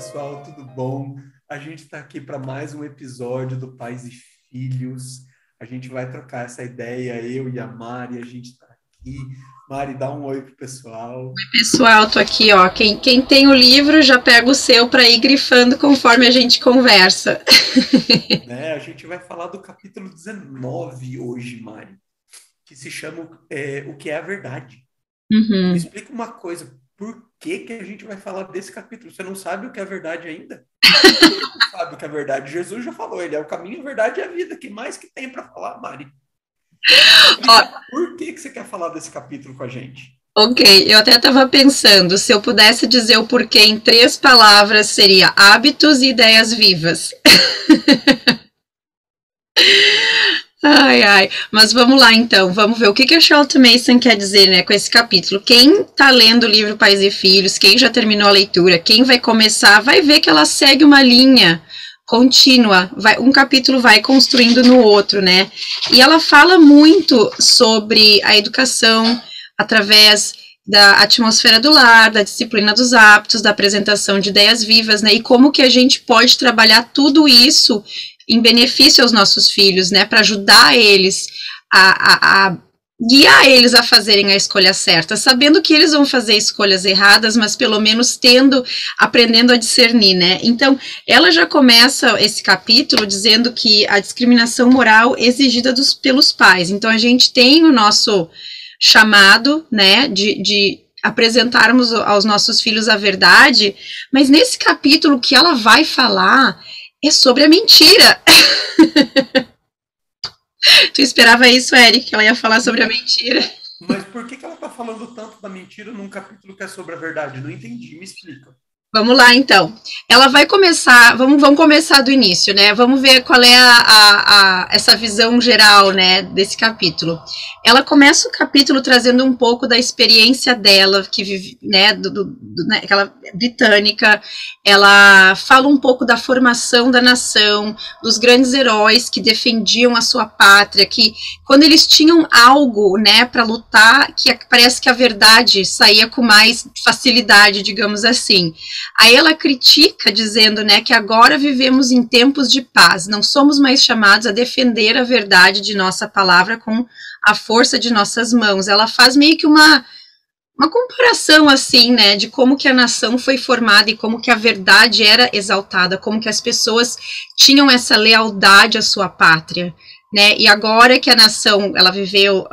pessoal, tudo bom? A gente está aqui para mais um episódio do Pais e Filhos. A gente vai trocar essa ideia, eu e a Mari, a gente está aqui. Mari, dá um oi pro pessoal. Pessoal, tô aqui, ó. Quem tem o livro já pega o seu para ir grifando conforme a gente conversa. Né? A gente vai falar do capítulo 19 hoje, Mari, que se chama O que é a Verdade. Me Uhum. explica uma coisa, por que que a gente vai falar desse capítulo? Você não sabe o que é a verdade ainda? Sabe o que é a verdade? Jesus já falou, ele é o caminho, a verdade e a vida. O que mais que tem para falar, Mari? Ó, Explica por que que você quer falar desse capítulo com a gente. ok, eu até estava pensando, se eu pudesse dizer o porquê em 3 palavras, seria hábitos e ideias vivas. Ai, ai, mas vamos lá então, vamos ver o que a Charlotte Mason quer dizer, né, com esse capítulo. Quem está lendo o livro Pais e Filhos, quem já terminou a leitura, quem vai começar, vai ver que ela segue uma linha contínua, um capítulo vai construindo no outro, né? E ela fala muito sobre a educação através da atmosfera do lar, da disciplina dos hábitos, da apresentação de ideias vivas, né? E como que a gente pode trabalhar tudo isso em benefício aos nossos filhos, né? Para ajudar eles a guiar eles a fazerem a escolha certa, sabendo que eles vão fazer escolhas erradas, mas pelo menos aprendendo a discernir, né? Então, ela já começa esse capítulo dizendo que a discriminação moral exigida pelos pais. Então, a gente tem o nosso chamado, né, de apresentarmos aos nossos filhos a verdade, mas nesse capítulo o que ela vai falar é sobre a mentira. Tu esperava isso, Eric? Que ela ia falar sobre a mentira? Mas por que que ela está falando tanto da mentira num capítulo que é sobre a verdade? Não entendi, me explica. Vamos lá, então. Ela vai começar, vamos começar do início, né? Vamos ver qual é essa visão geral, né, desse capítulo. Ela começa o capítulo trazendo um pouco da experiência dela, que vive, né, né, aquela britânica. Ela fala um pouco da formação da nação, dos grandes heróis que defendiam a sua pátria, que quando eles tinham algo, né, para lutar, que parece que a verdade saía com mais facilidade, digamos assim. Aí ela critica, dizendo, né, que agora vivemos em tempos de paz, não somos mais chamados a defender a verdade de nossa palavra com a força de nossas mãos. Ela faz meio que uma comparação, assim, né, de como que a nação foi formada e como que a verdade era exaltada, como que as pessoas tinham essa lealdade à sua pátria, né, e agora que a nação, ela viveu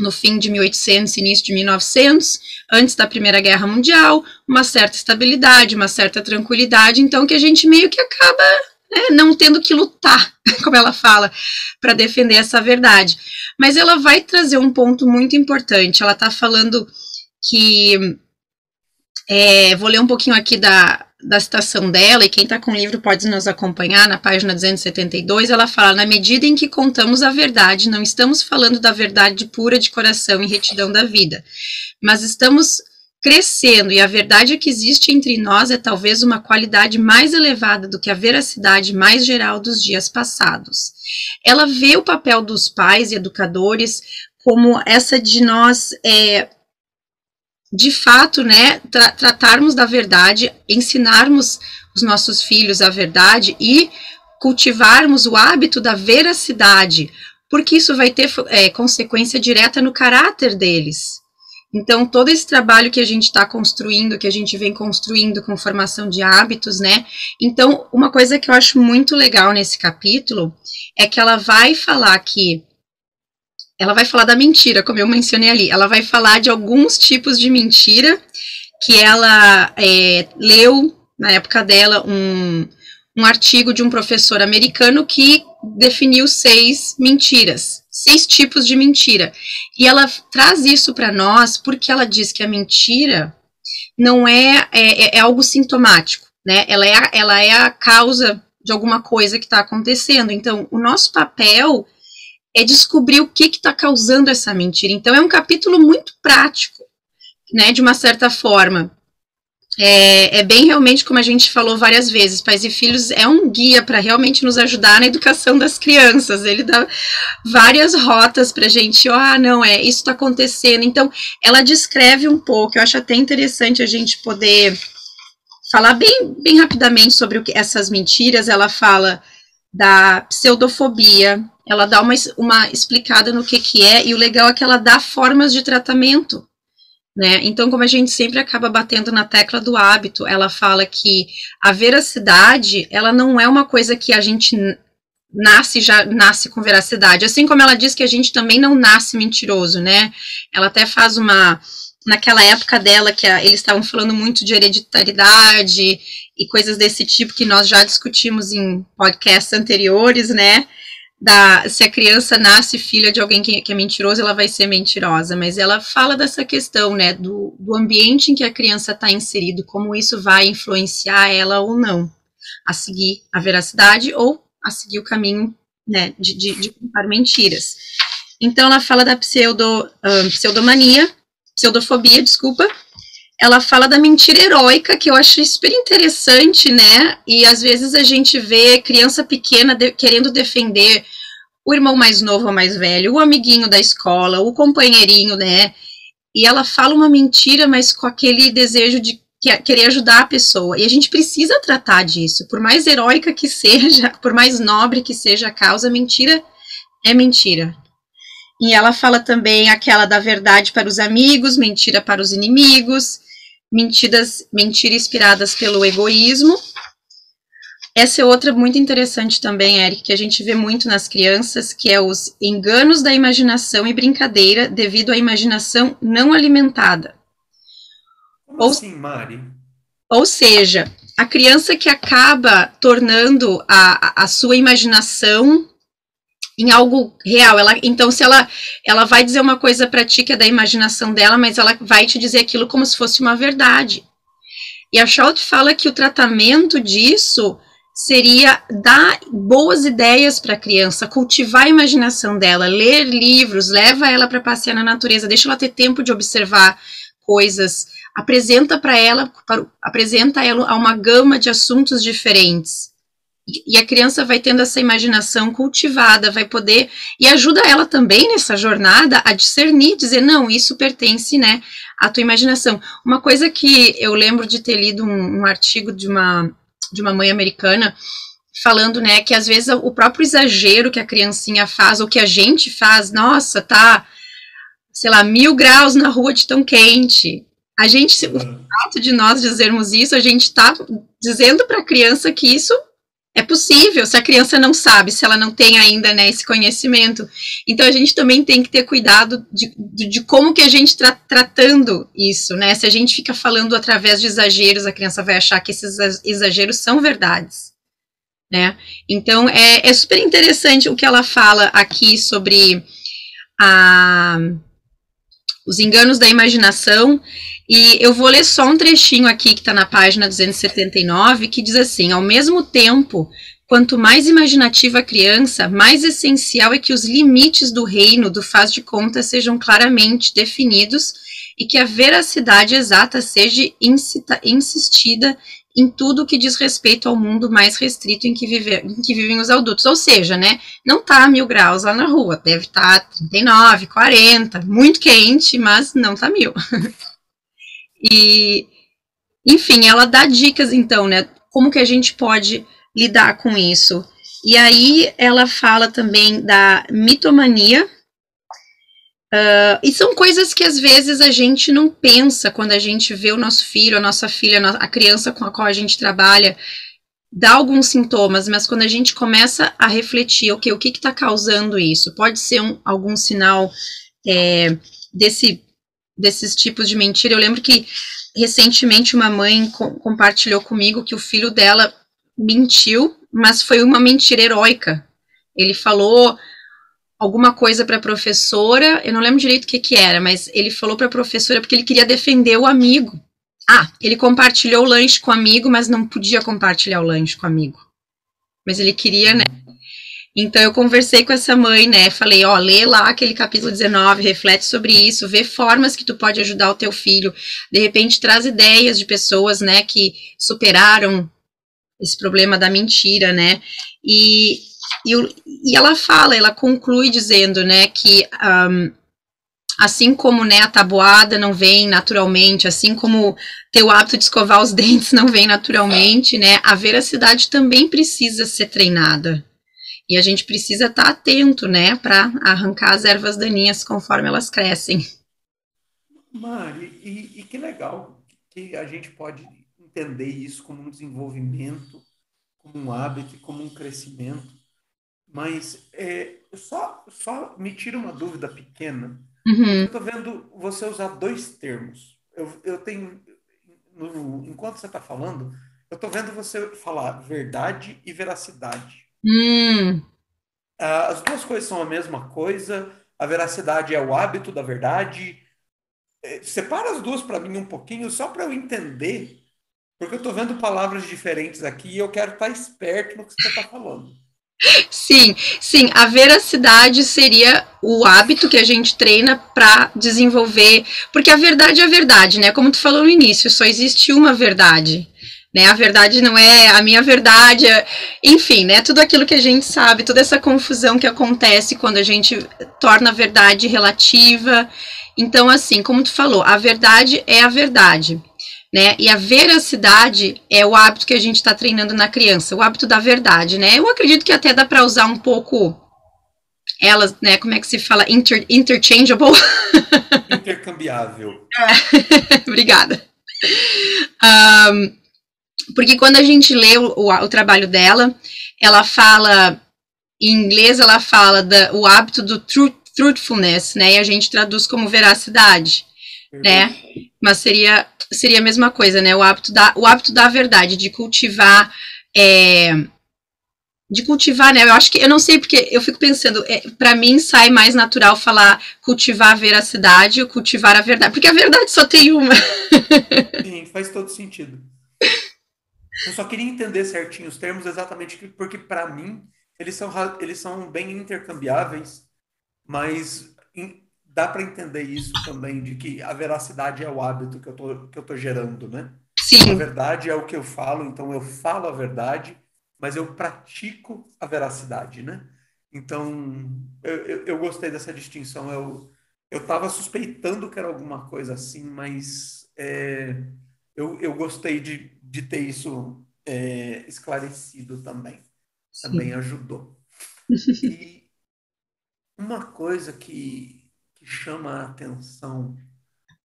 no fim de 1800, início de 1900, antes da Primeira Guerra Mundial, uma certa estabilidade, uma certa tranquilidade, então que a gente meio que acaba, né, não tendo que lutar, como ela fala, para defender essa verdade. Mas ela vai trazer um ponto muito importante, ela está falando que, vou ler um pouquinho aqui da citação dela, e quem está com o livro pode nos acompanhar na página 272, ela fala, na medida em que contamos a verdade, não estamos falando da verdade pura de coração e retidão da vida, mas estamos crescendo, e a verdade que existe entre nós é talvez uma qualidade mais elevada do que a veracidade mais geral dos dias passados. Ela vê o papel dos pais e educadores como essa de nós, de fato, né, tratarmos da verdade, ensinarmos os nossos filhos a verdade e cultivarmos o hábito da veracidade, porque isso vai ter consequência direta no caráter deles. Então, todo esse trabalho que a gente está construindo, que a gente vem construindo com formação de hábitos, né? Então, uma coisa que eu acho muito legal nesse capítulo é que ela vai falar da mentira, como eu mencionei ali. Ela vai falar de alguns tipos de mentira que ela leu, na época dela, um artigo de um professor americano que definiu 6 mentiras, 6 tipos de mentira. E ela traz isso para nós porque ela diz que a mentira não é algo sintomático, né? Ela é a causa de alguma coisa que está acontecendo. Então, o nosso papel é descobrir o que está causando essa mentira. Então, é um capítulo muito prático, né, de uma certa forma. É bem realmente, como a gente falou várias vezes, Pais e Filhos é um guia para realmente nos ajudar na educação das crianças. Ele dá várias rotas para a gente, isso está acontecendo. Então, ela descreve um pouco, eu acho até interessante a gente poder falar bem rapidamente sobre essas mentiras. Ela fala da pseudofobia, ela dá uma explicada no que é, e o legal é que ela dá formas de tratamento, né? Então, como a gente sempre acaba batendo na tecla do hábito, ela fala que a veracidade, ela não é uma coisa que a gente já nasce com veracidade, assim como ela diz que a gente também não nasce mentiroso, né? Ela até faz naquela época dela, que eles estavam falando muito de hereditariedade e coisas desse tipo, que nós já discutimos em podcasts anteriores, né? Se a criança nasce filha de alguém que é mentiroso, ela vai ser mentirosa. Mas ela fala dessa questão, né? Do ambiente em que a criança está inserido, como isso vai influenciar ela ou não a seguir a veracidade ou a seguir o caminho, né, de contar mentiras. Então, ela fala da pseudofobia, desculpa. Ela fala da mentira heróica, que eu acho super interessante, né? E às vezes a gente vê criança pequena querendo defender o irmão mais novo ou mais velho, o amiguinho da escola, o companheirinho, né? E ela fala uma mentira, mas com aquele desejo de querer ajudar a pessoa. E a gente precisa tratar disso. Por mais heróica que seja, por mais nobre que seja a causa, mentira é mentira. E ela fala também aquela da verdade para os amigos, mentira para os inimigos, mentiras inspiradas pelo egoísmo. Essa é outra muito interessante também, Eric, que a gente vê muito nas crianças, que é os enganos da imaginação e brincadeira devido à imaginação não alimentada. Como assim, Mari? Ou seja, a criança que acaba tornando a sua imaginação em algo real. Então, se ela vai dizer uma coisa para ti que é da imaginação dela, mas ela vai te dizer aquilo como se fosse uma verdade. E a Schott fala que o tratamento disso seria dar boas ideias para a criança, cultivar a imaginação dela, ler livros, leva ela para passear na natureza, deixa ela ter tempo de observar coisas, apresenta ela a uma gama de assuntos diferentes. E a criança vai tendo essa imaginação cultivada, vai poder, e ajuda ela também nessa jornada a discernir, dizer, não, isso pertence, né, à tua imaginação. Uma coisa que eu lembro de ter lido um artigo de uma mãe americana, falando, né, que às vezes o próprio exagero que a criancinha faz, ou que a gente faz, nossa, tá, sei lá, 1000 graus na rua de tão quente. A gente, o fato de nós dizermos isso, a gente tá dizendo para a criança que isso é possível, se a criança não sabe, se ela não tem ainda, né, esse conhecimento. Então, a gente também tem que ter cuidado de como que a gente está tratando isso, né? Se a gente fica falando através de exageros, a criança vai achar que esses exageros são verdades, né? Então, é super interessante o que ela fala aqui sobre os enganos da imaginação. E eu vou ler só um trechinho aqui que está na página 279, que diz assim: ao mesmo tempo, quanto mais imaginativa a criança, mais essencial é que os limites do reino do faz de conta sejam claramente definidos e que a veracidade exata seja insistida em tudo que diz respeito ao mundo mais restrito em que vivem os adultos. Ou seja, né, não está a 1000 graus lá na rua, deve estar 39, 40, muito quente, mas não está 1000. E, enfim, ela dá dicas, então, né, como que a gente pode lidar com isso. E aí ela fala também da mitomania, e são coisas que às vezes a gente não pensa quando a gente vê o nosso filho, a nossa filha, a criança com a qual a gente trabalha, dá alguns sintomas, mas quando a gente começa a refletir, o que está causando isso? Pode ser algum sinal desses tipos de mentira. Eu lembro que recentemente uma mãe compartilhou comigo que o filho dela mentiu, mas foi uma mentira heróica. Ele falou alguma coisa para a professora, eu não lembro direito o que era, mas ele falou para a professora porque ele queria defender o amigo. Ele compartilhou o lanche com o amigo, mas não podia compartilhar o lanche com o amigo. Mas ele queria, né? Então, eu conversei com essa mãe, né, falei, lê lá aquele capítulo 19, reflete sobre isso, vê formas que tu pode ajudar o teu filho, de repente traz ideias de pessoas, né, que superaram esse problema da mentira, né, e ela conclui dizendo, né, que Assim como, né, a tabuada não vem naturalmente, assim como ter o hábito de escovar os dentes não vem naturalmente, né, a veracidade também precisa ser treinada. E a gente precisa estar atento, né, para arrancar as ervas daninhas conforme elas crescem. Mari, e que legal que a gente pode entender isso como um desenvolvimento, como um hábito, como um crescimento. Mas só me tira uma dúvida pequena, porque eu Uhum, estou vendo você usar dois termos. Eu tenho, enquanto você está falando, eu estou vendo você falar verdade e veracidade. hum, As duas coisas são a mesma coisa. A veracidade é o hábito da verdade. Separa as duas para mim um pouquinho, só para eu entender, porque eu estou vendo palavras diferentes aqui e eu quero estar esperto no que você está falando. sim, sim, a veracidade seria o hábito que a gente treina para desenvolver, porque a verdade é a verdade, né? Como tu falou no início, só existe uma verdade. Né, a verdade não é a minha verdade, enfim, né? Tudo aquilo que a gente sabe, toda essa confusão que acontece quando a gente torna a verdade relativa. Então, assim, como tu falou, a verdade é a verdade. Né? E a veracidade é o hábito que a gente está treinando na criança, o hábito da verdade, né? Eu acredito que até dá para usar um pouco elas, né? Como é que se fala? Interchangeable. Intercambiável. Obrigada. Porque quando a gente lê o trabalho dela, ela fala, em inglês, ela fala o hábito do truthfulness, né? E a gente traduz como veracidade, né? Verdade. Mas seria a mesma coisa, né? O hábito da verdade, de cultivar, né? Eu acho que eu não sei porque eu fico pensando, para mim sai mais natural falar cultivar a veracidade ou cultivar a verdade, porque a verdade só tem uma. Sim, faz todo sentido. Eu só queria entender certinho os termos exatamente porque para mim eles são bem intercambiáveis, mas dá para entender isso também de que a veracidade é o hábito que eu tô gerando, né? A Sim, verdade é o que eu falo, então eu falo a verdade, mas eu pratico a veracidade, né? Então, eu gostei dessa distinção. Eu estava suspeitando que era alguma coisa assim, mas eu gostei de ter isso esclarecido também. Também sim. ajudou. E uma coisa que chama a atenção,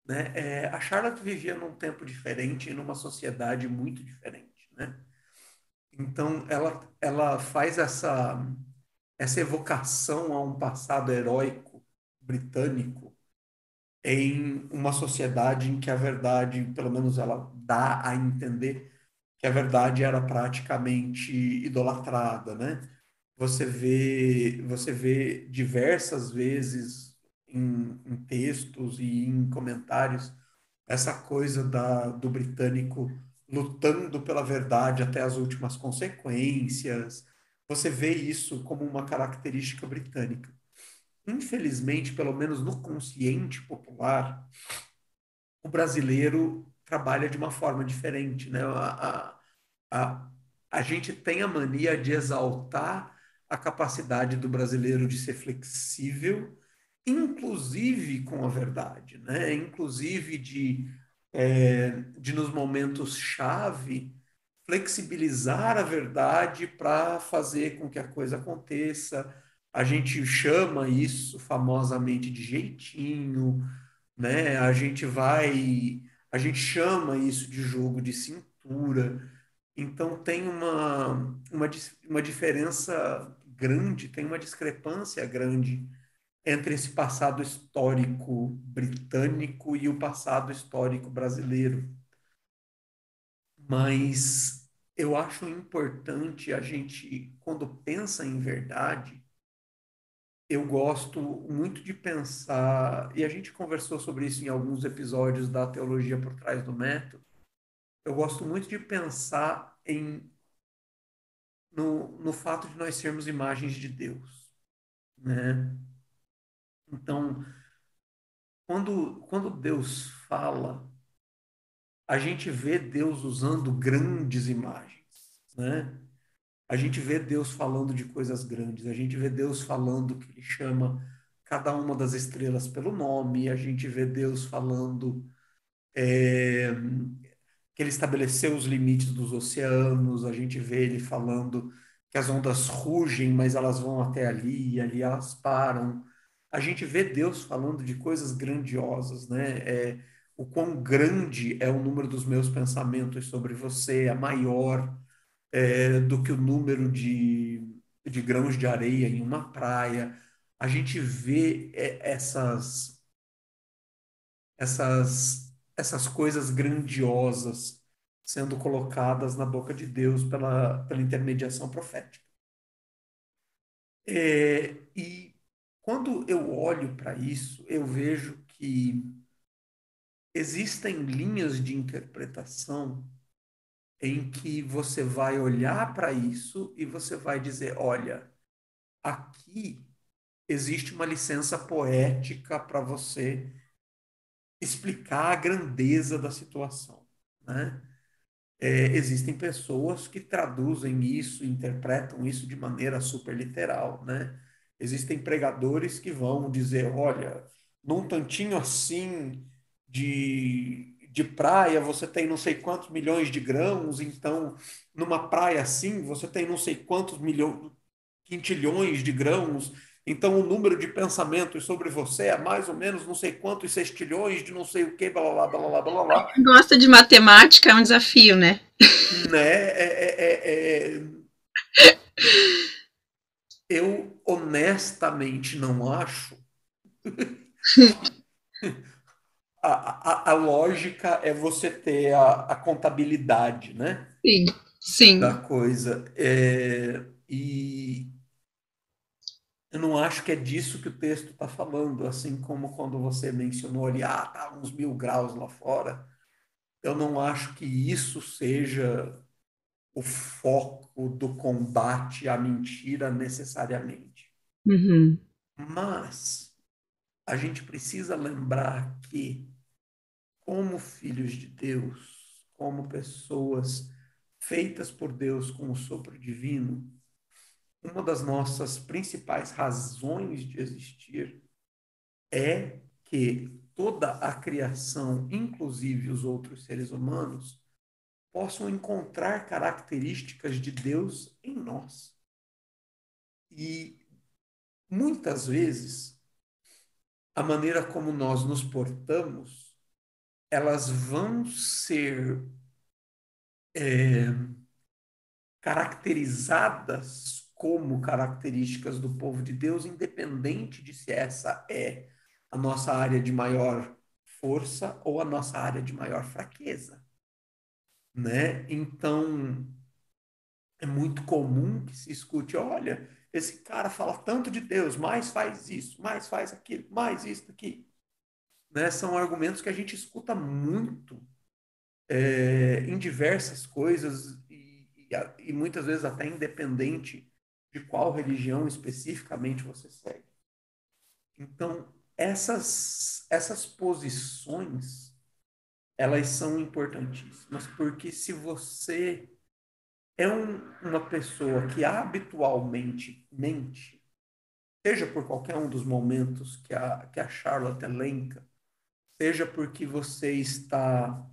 né, a Charlotte vivia num tempo diferente, e numa sociedade muito diferente, né? Então, ela faz essa evocação a um passado heróico britânico em uma sociedade em que a verdade, pelo menos ela dá a entender que a verdade era praticamente idolatrada, né? Você vê diversas vezes em textos e em comentários essa coisa do britânico lutando pela verdade até as últimas consequências. Você vê isso como uma característica britânica. Infelizmente, pelo menos no consciente popular, o brasileiro trabalha de uma forma diferente, né? A, a gente tem a mania de exaltar a capacidade do brasileiro de ser flexível, inclusive com a verdade, né? Inclusive de nos momentos chave, flexibilizar a verdade para fazer com que a coisa aconteça. A gente chama isso famosamente de jeitinho, né? A gente chama isso de jogo de cintura. Então tem uma diferença grande, tem uma discrepância grande entre esse passado histórico britânico e o passado histórico brasileiro. Mas eu acho importante a gente, quando pensa em verdade, eu gosto muito de pensar, e a gente conversou sobre isso em alguns episódios da Teologia por Trás do Método, eu gosto muito de pensar no fato de nós sermos imagens de Deus, né? Então, quando Deus fala, a gente vê Deus usando grandes imagens, né? A gente vê Deus falando de coisas grandes, a gente vê Deus falando que ele chama cada uma das estrelas pelo nome, a gente vê Deus falando é, que ele estabeleceu os limites dos oceanos, a gente vê ele falando que as ondas rugem, mas elas vão até ali, e ali elas param. A gente vê Deus falando de coisas grandiosas, né? O quão grande é o número dos meus pensamentos sobre você, é maior do que o número de grãos de areia em uma praia. A gente vê essas coisas grandiosas sendo colocadas na boca de Deus pela intermediação profética. E quando eu olho para isso, eu vejo que existem linhas de interpretação em que você vai olhar para isso e você vai dizer: olha, aqui existe uma licença poética para você explicar a grandeza da situação, né? Existem pessoas que traduzem isso, interpretam isso de maneira super literal, né? Existem pregadores que vão dizer: olha, num tantinho assim de praia você tem não sei quantos milhões de grãos, então numa praia assim você tem não sei quantos milhões, quintilhões de grãos, então o número de pensamentos sobre você é mais ou menos não sei quantos sextilhões de não sei o que, blá blá blá blá blá blá. Quem gosta de matemática é um desafio, né? Né? Eu honestamente não acho. A lógica é você ter a contabilidade, né, Sim, da sim. coisa. E eu não acho que é disso que o texto está falando, assim como quando você mencionou ali, tá uns 1000 graus lá fora. Eu não acho que isso seja o foco do combate à mentira necessariamente. Uhum. Mas a gente precisa lembrar que, como filhos de Deus, como pessoas feitas por Deus com o sopro divino, uma das nossas principais razões de existir é que toda a criação, inclusive os outros seres humanos, possam encontrar características de Deus em nós. E muitas vezes a maneira como nós nos portamos, elas vão ser caracterizadas como características do povo de Deus, independente de se essa é a nossa área de maior força ou a nossa área de maior fraqueza, né? Então, é muito comum que se escute: olha, esse cara fala tanto de Deus, mais faz isso, mais faz aquilo, mais isso aqui, né? São argumentos que a gente escuta muito em diversas coisas e muitas vezes até independente de qual religião especificamente você segue. Então, essas posições, elas são importantíssimas, porque se você é uma pessoa que habitualmente mente, seja por qualquer um dos momentos que a Charlotte elenca, seja porque você está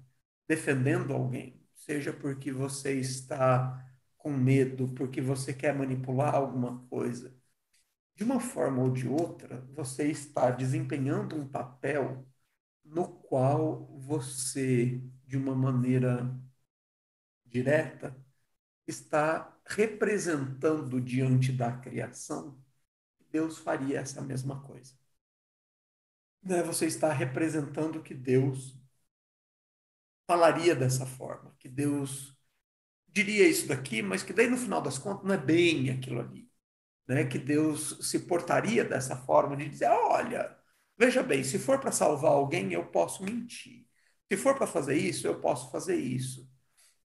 defendendo alguém, seja porque você está com medo, porque você quer manipular alguma coisa, de uma forma ou de outra, você está desempenhando um papel no qual você, de uma maneira direta, está representando diante da criação que Deus faria essa mesma coisa. Né? Você está representando que Deus falaria dessa forma, que Deus diria isso daqui, mas que daí no final das contas não é bem aquilo ali, né? Que Deus se portaria dessa forma de dizer: olha, veja bem, se for para salvar alguém, eu posso mentir. Se for para fazer isso, eu posso fazer isso.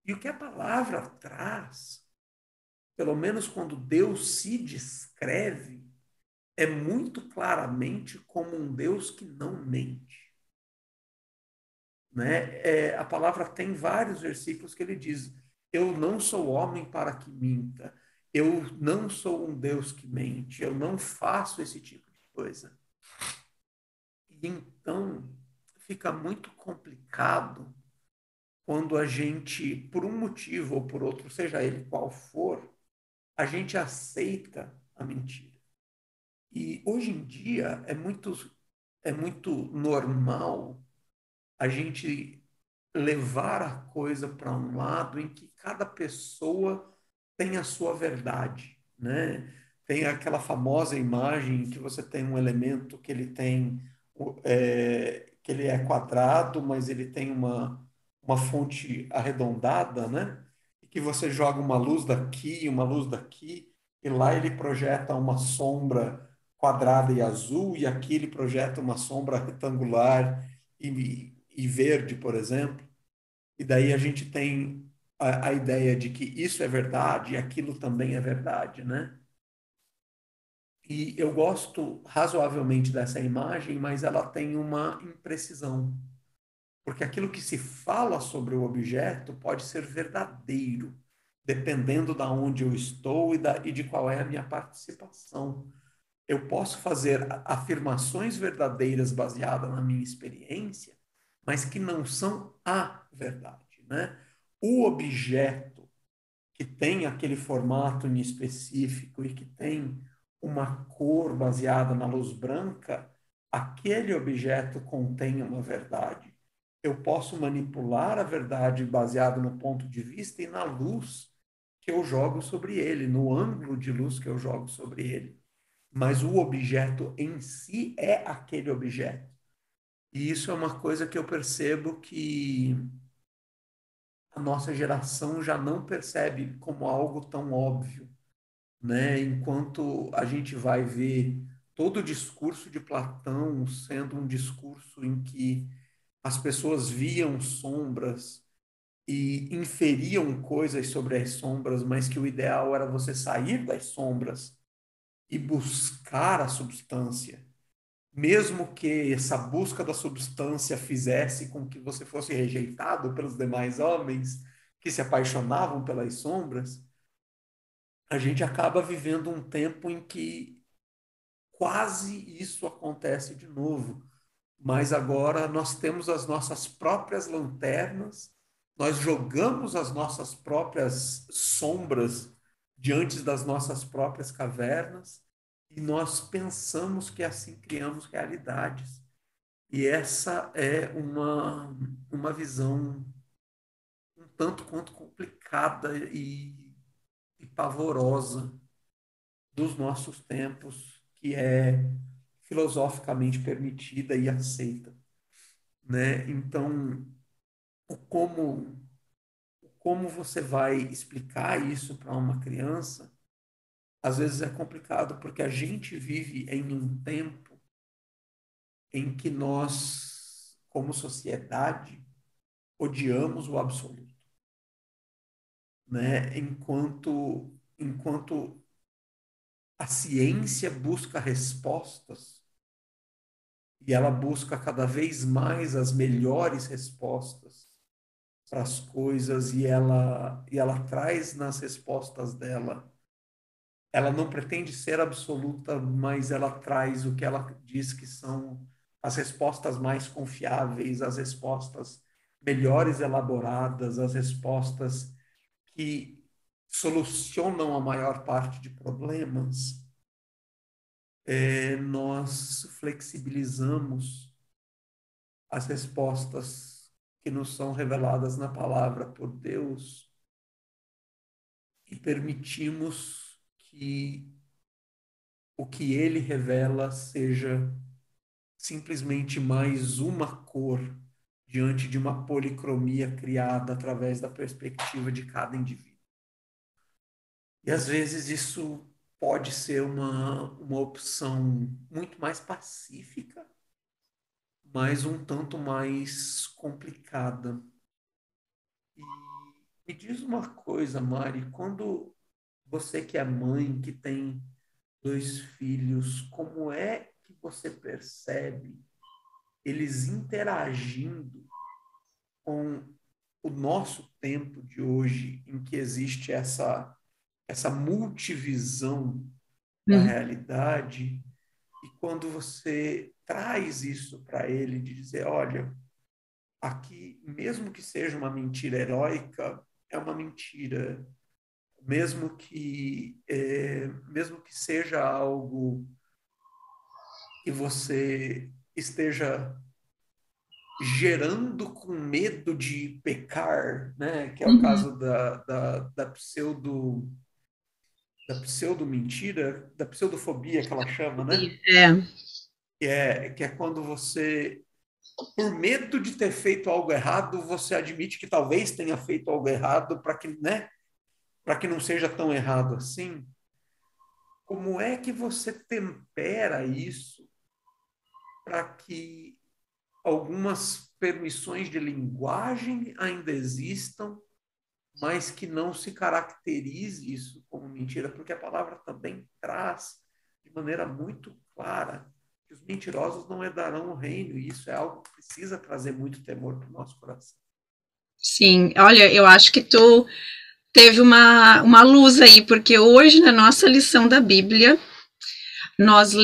E o que a palavra traz, pelo menos quando Deus se descreve, é muito claramente como um Deus que não mente. Né? A palavra tem vários versículos que ele diz: eu não sou homem para que minta, eu não sou um Deus que mente, eu não faço esse tipo de coisa. E então fica muito complicado quando a gente, por um motivo ou por outro, seja ele qual for, a gente aceita a mentira. E hoje em dia é muito normal a gente levar a coisa para um lado em que cada pessoa tem a sua verdade, né? Tem aquela famosa imagem que você tem um elemento que ele tem que ele é quadrado, mas ele tem uma fonte arredondada, né? E que você joga uma luz daqui, uma luz daqui, e lá ele projeta uma sombra quadrada e azul, e aqui ele projeta uma sombra retangular e verde, por exemplo. E daí a gente tem a ideia de que isso é verdade e aquilo também é verdade, né? E eu gosto razoavelmente dessa imagem, mas ela tem uma imprecisão, porque aquilo que se fala sobre o objeto pode ser verdadeiro, dependendo da onde eu estou e de qual é a minha participação. Eu posso fazer afirmações verdadeiras baseadas na minha experiência, mas que não são a verdade, né? O objeto que tem aquele formato em específico e que tem uma cor baseada na luz branca, aquele objeto contém uma verdade. Eu posso manipular a verdade baseado no ponto de vista e na luz que eu jogo sobre ele, no ângulo de luz que eu jogo sobre ele. Mas o objeto em si é aquele objeto. E isso é uma coisa que eu percebo que a nossa geração já não percebe como algo tão óbvio, né? Enquanto a gente vai ver todo o discurso de Platão sendo um discurso em que as pessoas viam sombras e inferiam coisas sobre as sombras, mas que o ideal era você sair das sombras e buscar a substância, mesmo que essa busca da substância fizesse com que você fosse rejeitado pelos demais homens que se apaixonavam pelas sombras, a gente acaba vivendo um tempo em que quase isso acontece de novo. Mas agora nós temos as nossas próprias lanternas, nós jogamos as nossas próprias sombras diante das nossas próprias cavernas e nós pensamos que assim criamos realidades. E essa é uma visão um tanto quanto complicada e pavorosa dos nossos tempos, que é filosoficamente permitida e aceita, né? Então, o como, o como você vai explicar isso para uma criança, às vezes é complicado, porque a gente vive em um tempo em que nós, como sociedade, odiamos o absoluto, né? Enquanto a ciência busca respostas e ela busca cada vez mais as melhores respostas para as coisas e ela traz nas respostas dela. Ela não pretende ser absoluta, mas ela traz o que ela diz que são as respostas mais confiáveis, as respostas melhores elaboradas, as respostas que solucionam a maior parte de problemas. Nós flexibilizamos as respostas que nos são reveladas na palavra por Deus e permitimos que o que ele revela seja simplesmente mais uma cor diante de uma policromia criada através da perspectiva de cada indivíduo. E às vezes isso pode ser uma opção muito mais pacífica, mas um tanto mais complicada. E me diz uma coisa, Mari, quando você que é mãe, que tem dois filhos, como é que você percebe eles interagindo com o nosso tempo de hoje, em que existe essa multivisão da Uhum. realidade, E quando você traz isso para ele, de dizer, olha, aqui, mesmo que seja uma mentira heróica, é uma mentira. Mesmo que seja algo que você esteja gerando com medo de pecar, né? Que é o caso da pseudo-mentira, da pseudofobia que ela chama, né? Que é quando você, por medo de ter feito algo errado, você admite que talvez tenha feito algo errado para que, né? Para que não seja tão errado assim. Como é que você tempera isso para que algumas permissões de linguagem ainda existam, mas que não se caracterize isso como mentira? Porque a palavra também traz de maneira muito clara que os mentirosos não herdarão o reino, e isso é algo que precisa trazer muito temor para o nosso coração. Sim, olha, eu acho que tu teve uma luz aí, porque hoje na nossa lição da Bíblia, nós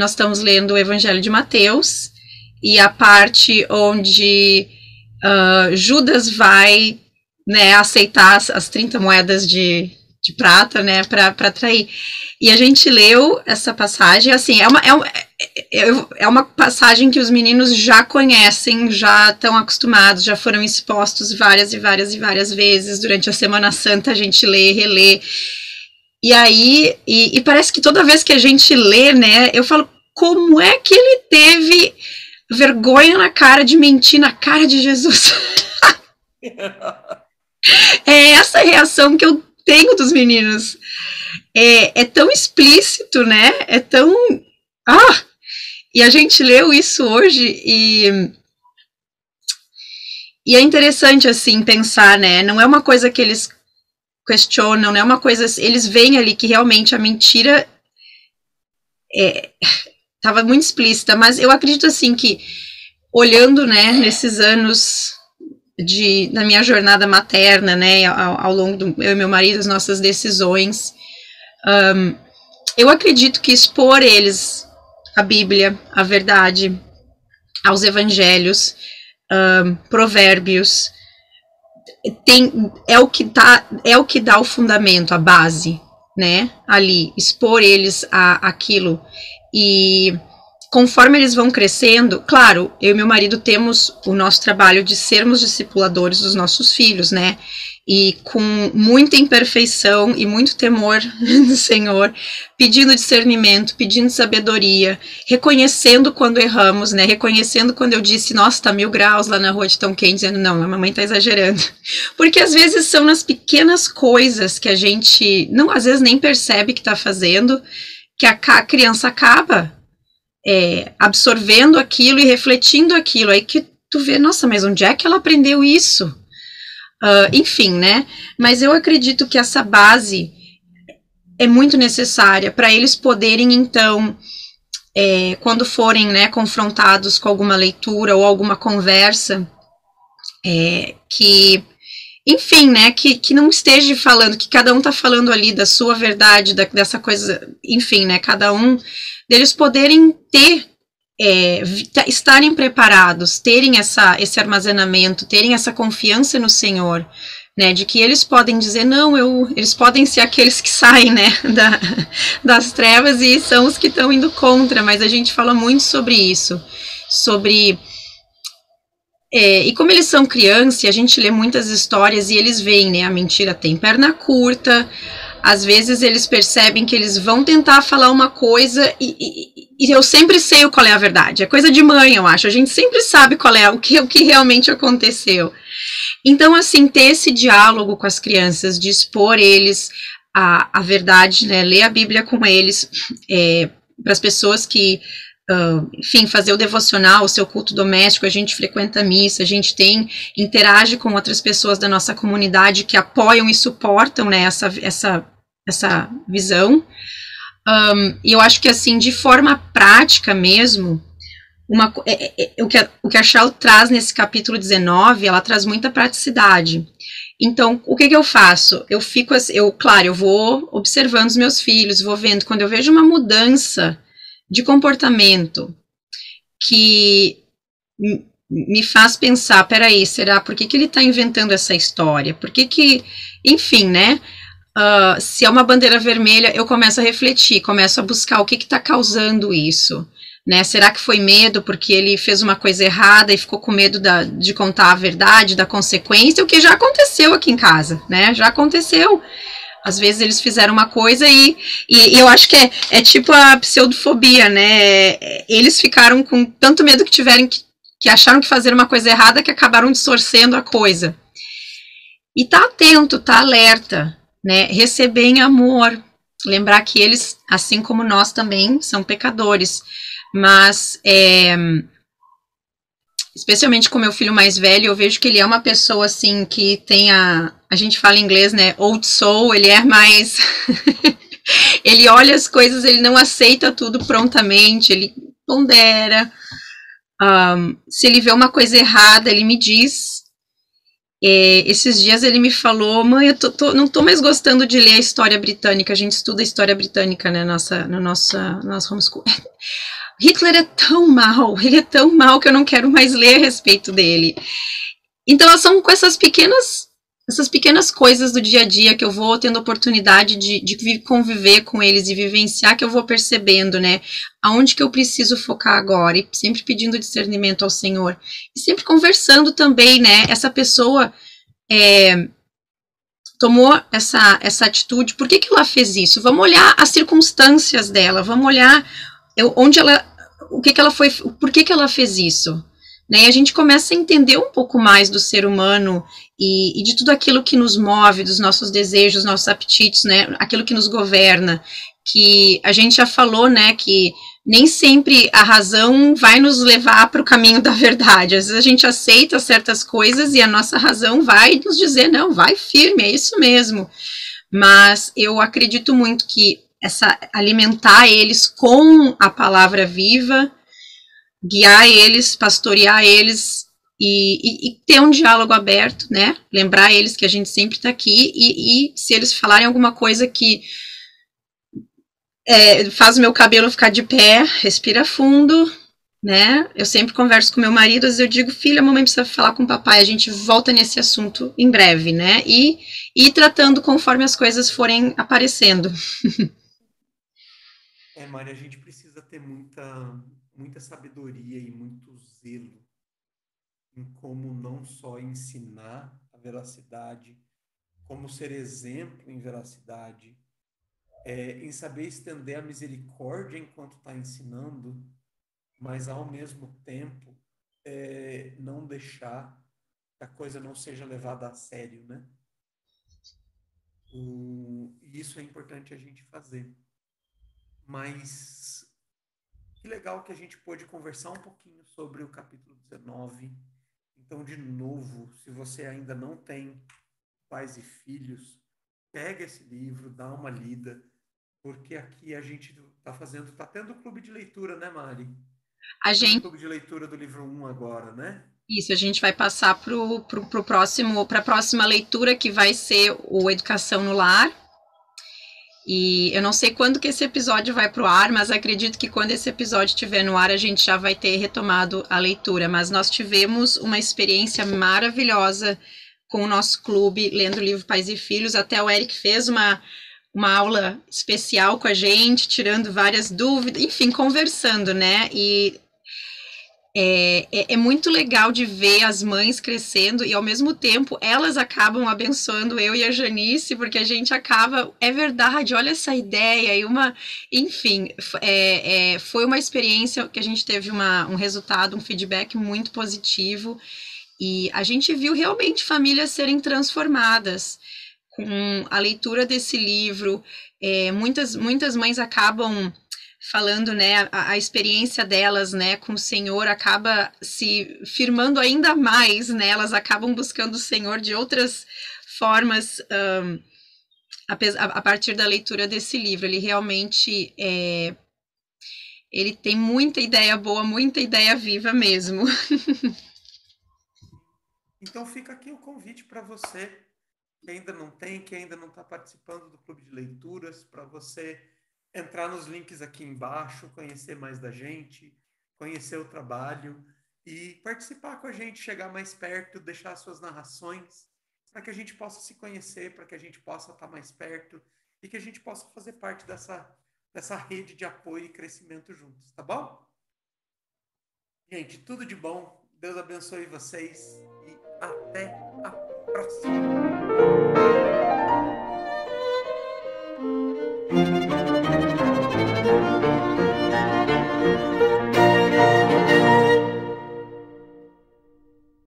estamos lendo o Evangelho de Mateus, e a parte onde Judas vai, né, aceitar as 30 moedas de prata, né, para trair. E a gente leu essa passagem, assim, é uma passagem que os meninos já conhecem, já estão acostumados, já foram expostos várias e várias e várias vezes. Durante a Semana Santa a gente lê, relê. E aí, e parece que toda vez que a gente lê, né, eu falo, como é que ele teve vergonha na cara de mentir na cara de Jesus? É essa reação que eu tenho dos meninos. É tão explícito, né? É tão... E a gente leu isso hoje e é interessante, assim, pensar, né? Não é uma coisa que eles questionam, não é uma coisa... Eles veem ali que realmente a mentira estava muito explícita, mas eu acredito, assim, que olhando, né, nesses anos da minha jornada materna, né, ao longo do eu e meu marido, as nossas decisões, eu acredito que expor eles a Bíblia, a verdade, aos evangelhos, provérbios, é o que dá o fundamento, a base, né, ali, expor eles aquilo. E conforme eles vão crescendo, claro, eu e meu marido temos o nosso trabalho de sermos discipuladores dos nossos filhos, né? E com muita imperfeição e muito temor do Senhor, pedindo discernimento, pedindo sabedoria, reconhecendo quando erramos, né? Reconhecendo quando eu disse, nossa, tá 1000 graus lá na rua de tão quente, dizendo, não, a mamãe tá exagerando. Porque às vezes são nas pequenas coisas que a gente, não, às vezes nem percebe que tá fazendo, que a criança acaba absorvendo aquilo e refletindo aquilo, aí que tu vê, nossa, mas onde é que ela aprendeu isso? Enfim, né? Mas eu acredito que essa base é muito necessária para eles poderem, então, quando forem, né, confrontados com alguma leitura ou alguma conversa, que, enfim, né, que não esteja falando, que cada um tá falando ali da sua verdade, dessa coisa, enfim, né, cada um deles poderem estarem preparados, terem esse armazenamento, terem essa confiança no Senhor, né, de que eles podem dizer, não, eles podem ser aqueles que saem, né, das trevas e são os que estão indo contra, mas a gente fala muito sobre isso, e como eles são crianças, a gente lê muitas histórias e eles veem, né, a mentira tem perna curta. Às vezes eles percebem que eles vão tentar falar uma coisa e eu sempre sei qual é a verdade. É coisa de mãe, eu acho. A gente sempre sabe qual é o que realmente aconteceu. Então, assim, ter esse diálogo com as crianças, de expor eles a verdade, né? Ler a Bíblia com eles, para as pessoas que, enfim, fazer o devocional, o seu culto doméstico, a gente frequenta a missa, a gente interage com outras pessoas da nossa comunidade que apoiam e suportam, né, essa visão. E eu acho que, assim, de forma prática mesmo, o que a Shell traz nesse capítulo 19, ela traz muita praticidade. Então, o que eu faço? Claro, eu vou observando os meus filhos, vou vendo, quando eu vejo uma mudança de comportamento que me faz pensar, peraí, será, por que ele está inventando essa história? Por que, enfim, né? Se é uma bandeira vermelha, eu começo a refletir, começo a buscar o que está causando isso. Né? Será que foi medo porque ele fez uma coisa errada e ficou com medo de contar a verdade, da consequência? O que já aconteceu aqui em casa, né? Já aconteceu. Às vezes eles fizeram uma coisa e eu acho que é tipo a pseudofobia, né? Eles ficaram com tanto medo que tiveram que acharam que fazer uma coisa errada que acabaram distorcendo a coisa. E tá atento, tá alerta, né? Receber em amor, lembrar que eles, assim como nós também, são pecadores, mas especialmente com meu filho mais velho, eu vejo que ele é uma pessoa assim que tem a gente fala em inglês, né, old soul, ele é mais ele olha as coisas, ele não aceita tudo prontamente, ele pondera, se ele vê uma coisa errada, ele me diz. Esses dias ele me falou, mãe, eu não tô mais gostando de ler a história britânica, a gente estuda a história britânica, né, no nosso homeschool. Hitler é tão mal, ele é tão mal que eu não quero mais ler a respeito dele. Então, são com essas pequenas coisas do dia a dia que eu vou tendo oportunidade de conviver com eles e vivenciar, que eu vou percebendo, né, aonde que eu preciso focar agora, e sempre pedindo discernimento ao Senhor, e sempre conversando também, né, essa pessoa tomou essa atitude, por que ela fez isso? Vamos olhar as circunstâncias dela, vamos olhar onde ela, o que ela foi, por que ela fez isso, né? E a gente começa a entender um pouco mais do ser humano e de tudo aquilo que nos move, dos nossos desejos, nossos apetites, né? Aquilo que nos governa, que a gente já falou, né? Que nem sempre a razão vai nos levar para o caminho da verdade. Às vezes a gente aceita certas coisas e a nossa razão vai nos dizer, não, vai firme, é isso mesmo. Mas eu acredito muito que alimentar eles com a palavra viva, guiar eles, pastorear eles e ter um diálogo aberto, né? Lembrar eles que a gente sempre está aqui e se eles falarem alguma coisa que faz o meu cabelo ficar de pé, respira fundo, né? Eu sempre converso com meu marido, às vezes eu digo, filha, a mamãe precisa falar com o papai, a gente volta nesse assunto em breve, né? E ir tratando conforme as coisas forem aparecendo. Mari, a gente precisa ter muita sabedoria e muito zelo em como não só ensinar a veracidade, como ser exemplo em veracidade, em saber estender a misericórdia enquanto está ensinando, mas ao mesmo tempo não deixar que a coisa não seja levada a sério, né? E isso é importante a gente fazer. Mas que legal que a gente pôde conversar um pouquinho sobre o capítulo 19. Então, de novo, se você ainda não tem Pais e Filhos, pega esse livro, dá uma lida, porque aqui a gente está tendo clube de leitura, né, Mari? A Tendo o gente, clube de leitura do livro 1 agora, né? isso, a gente vai passar pro próximo, para a próxima leitura, que vai ser o Educação no Lar. E eu não sei quando que esse episódio vai pro ar, mas acredito que quando esse episódio estiver no ar, a gente já vai ter retomado a leitura. Mas nós tivemos uma experiência maravilhosa com o nosso clube, lendo o livro Pais e Filhos. Até o Eric fez uma aula especial com a gente, tirando várias dúvidas, enfim, conversando, né? E é muito legal de ver as mães crescendo e, ao mesmo tempo, elas acabam abençoando eu e a Janice, porque a gente acaba, é verdade, olha essa ideia, enfim, foi uma experiência que a gente teve um resultado, um feedback muito positivo e a gente viu realmente famílias serem transformadas com a leitura desse livro. Muitas mães acabam falando, né, a experiência delas, né, com o Senhor acaba se firmando ainda mais, né, elas acabam buscando o Senhor de outras formas a partir da leitura desse livro. Ele realmente ele tem muita ideia boa, muita ideia viva mesmo. Então fica aqui o convite para você que ainda não tem, que ainda não está participando do clube de leituras, para você entrar nos links aqui embaixo, conhecer mais da gente, conhecer o trabalho e participar com a gente, chegar mais perto, deixar suas narrações, para que a gente possa se conhecer, para que a gente possa estar mais perto e que a gente possa fazer parte dessa rede de apoio e crescimento juntos, tá bom? Gente, tudo de bom. Deus abençoe vocês e até a próxima.